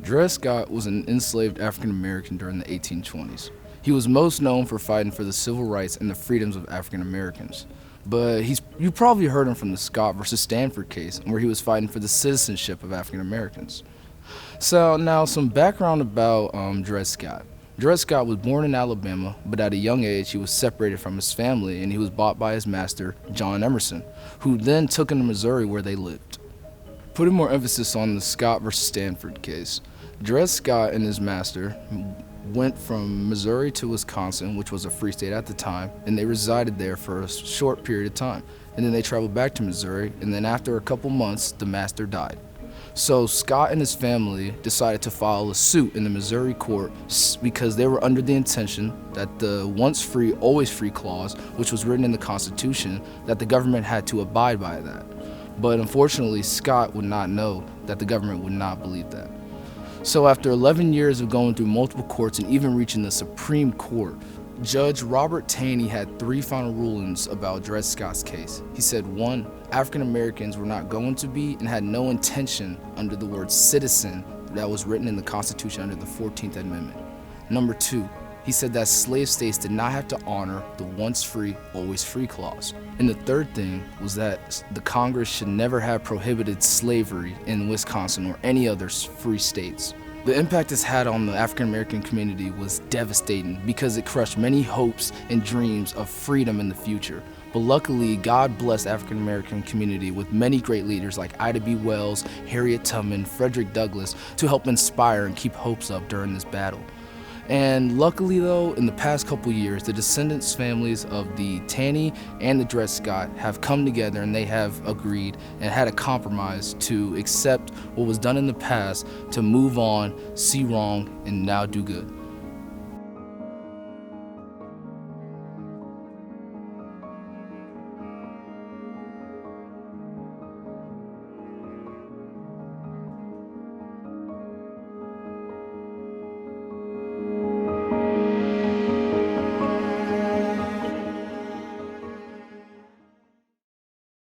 Dred Scott was an enslaved African American during the 1820s. He was most known for fighting for the civil rights and the freedoms of African Americans. But you probably heard him from the Scott versus Stanford case, where he was fighting for the citizenship of African Americans. So now some background about Dred Scott. Dred Scott was born in Alabama, but at a young age he was separated from his family and he was bought by his master, John Emerson, who then took him to Missouri where they lived. Putting more emphasis on the Scott versus Stanford case, Dred Scott and his master went from Missouri to Wisconsin, which was a free state at the time, and they resided there for a short period of time. And then they traveled back to Missouri, and then after a couple months, the master died. So Scott and his family decided to file a suit in the Missouri court because they were under the intention that the once free, always free clause, which was written in the Constitution, that the government had to abide by that. But unfortunately, Scott would not know that the government would not believe that. So after 11 years of going through multiple courts and even reaching the Supreme Court, Judge Robert Taney had 3 final rulings about Dred Scott's case. He said, 1, African Americans were not going to be and had no intention under the word citizen that was written in the Constitution under the 14th Amendment. Number 2, he said that slave states did not have to honor the once free, always free clause. And the third thing was that the Congress should never have prohibited slavery in Wisconsin or any other free states. The impact it's had on the African American community was devastating because it crushed many hopes and dreams of freedom in the future. But luckily, God blessed the African American community with many great leaders like Ida B. Wells, Harriet Tubman, Frederick Douglass to help inspire and keep hopes up during this battle. And luckily though, in the past couple years, the descendants families of the Taney and the Dred Scott have come together and they have agreed and had a compromise to accept what was done in the past, to move on, see wrong, and now do good.